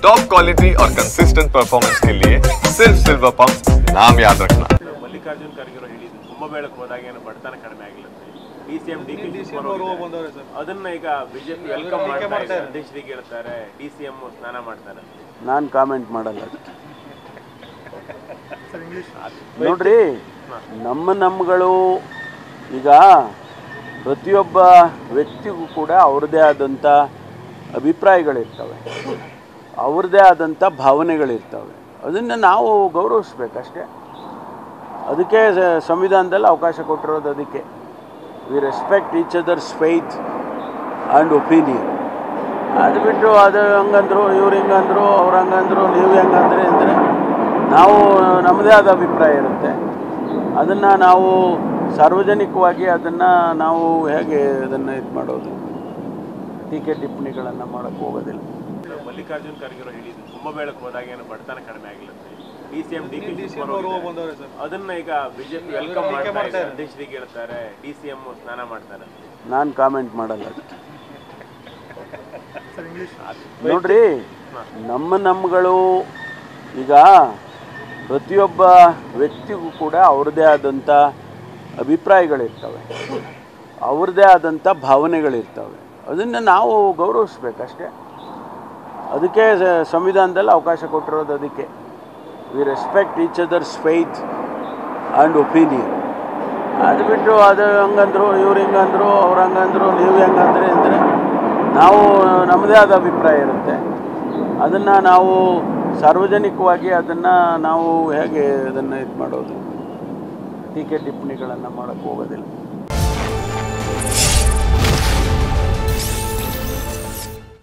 Top quality और consistent performance के लिए सिर्फ सिल्वर पंप नाम याद रखना। ಮಲ್ಲಿಕಾರ್ಜುನ್ ಖರ್ಗೆ ಅವರು ಹೇಳಿದ್ರು ಕುಂಭಮೇಳಕ್ಕೆ ಹೋದಾಗ ಏನು ಬಡತನ ಕಡಿಮೆ ಆಗಿಲ್ಲ ಡಿಸಿಎಂ ಅದನ್ನ ಈಗ ಬಿಜೆಪಿ ವೆಲ್ಕಮ್ ಮಾಡ್ತಾರೆ, ಅಧ್ಯಕ್ಷರಿಗೆ ಹೇಳ್ತಾರೆ, ಡಿಸಿಎಂ ಸ್ನಾನ ಮಾಡ್ತಾರೆ. ನಾನು ಕಾಮೆಂಟ್ ಮಾಡಲ್ಲ ಅದಕ್ಕೆ. ನೋಡ್ರಿ, ನಮ್ಮಗಳು ಈಗ ಪ್ರತಿಯೊಬ್ಬ ವ್ಯಕ್ತಿಗೂ ಕೂಡ ಅವ್ರದ್ದೇ ಆದಂಥ ಅಭಿಪ್ರಾಯಗಳಿರ್ತವೆ, ಅವ್ರದ್ದೇ ಆದಂಥ ಭಾವನೆಗಳಿರ್ತವೆ. ಅದನ್ನು ನಾವು ಗೌರವಿಸ್ಬೇಕಷ್ಟೇ. ಅದಕ್ಕೆ ಸಂವಿಧಾನದಲ್ಲಿ ಅವಕಾಶ ಕೊಟ್ಟಿರೋದು. ಅದಕ್ಕೆ we respect each others faith and opinion. ಅದು ಬಿಟ್ಟು ಅದು ಹಂಗಂದ್ರು, ಇವ್ರು ಹಿಂಗಂದ್ರು, ಅವ್ರು ಹಂಗಂದ್ರು, ನೀವು ಹೆಂಗಂದ್ರಿ ಅಂದರೆ ನಾವು ನಮ್ಮದೇ ಆದ ಅಭಿಪ್ರಾಯ ಇರುತ್ತೆ. ಅದನ್ನು ನಾವು ಸಾರ್ವಜನಿಕವಾಗಿ ಅದನ್ನು ನಾವು ಹೇಗೆ ಅದನ್ನು ಇದು ಮಾಡೋದು, ಟೀಕೆ ಟಿಪ್ಪಣಿಗಳನ್ನು ಮಾಡೋಕ್ಕೆ ಹೋಗೋದಿಲ್ಲ. ಮಲ್ಲಿಕಾರ್ಜುನ್ ಖರ್ಗೆ ಅವರು ಹೇಳಿದ್ರು ಕುಂಭಮೇಳಕ್ಕೆ ಹೋದಾಗ ಏನು ಬಡತನ ಕಡಿಮೆ ಆಗಿಲ್ಲ ಡಿಸಿಎಂ ಅದನ್ನ ಈಗ ಬಿಜೆಪಿ ವೆಲ್ಕಮ್ ಮಾಡ್ತಾರೆ, ಅಧ್ಯಕ್ಷರಿಗೆ ಹೇಳ್ತಾರೆ, ಡಿಸಿಎಂ ಸ್ನಾನ ಮಾಡ್ತಾರೆ. ನಾನು ಕಾಮೆಂಟ್ ಮಾಡಲ್ಲ ಅದಕ್ಕೆ. ನೋಡ್ರಿ, ನಮ್ಮಗಳು ಈಗ ಪ್ರತಿಯೊಬ್ಬ ವ್ಯಕ್ತಿಗೂ ಕೂಡ ಅವ್ರದ್ದೇ ಆದಂಥ ಅಭಿಪ್ರಾಯಗಳಿರ್ತವೆ, ಅವ್ರದ್ದೇ ಆದಂಥ ಭಾವನೆಗಳಿರ್ತವೆ. ಅದನ್ನು ನಾವು ಗೌರವಿಸ್ಬೇಕಷ್ಟೇ. ಅದಕ್ಕೆ ಸಂವಿಧಾನದಲ್ಲಿ ಅವಕಾಶ ಕೊಟ್ಟಿರೋದು. ಅದಕ್ಕೆ we respect each others faith and opinion. ಅದು ಬಿಟ್ಟು ಅದು ಹಂಗಂದ್ರು, ಇವ್ರು ಹಿಂಗಂದ್ರು, ಅವ್ರು ಹಂಗಂದ್ರು, ನೀವು ಹೆಂಗಂದ್ರಿ ಅಂದರೆ ನಾವು ನಮ್ಮದೇ ಆದ ಅಭಿಪ್ರಾಯ ಇರುತ್ತೆ. ಅದನ್ನು ನಾವು ಸಾರ್ವಜನಿಕವಾಗಿ ಅದನ್ನು ನಾವು ಹೇಗೆ ಅದನ್ನು ಇದು ಮಾಡೋದು, ಟೀಕೆ ಟಿಪ್ಪಣಿಗಳನ್ನು ಮಾಡೋಕ್ಕೆ ಹೋಗೋದಿಲ್ಲ.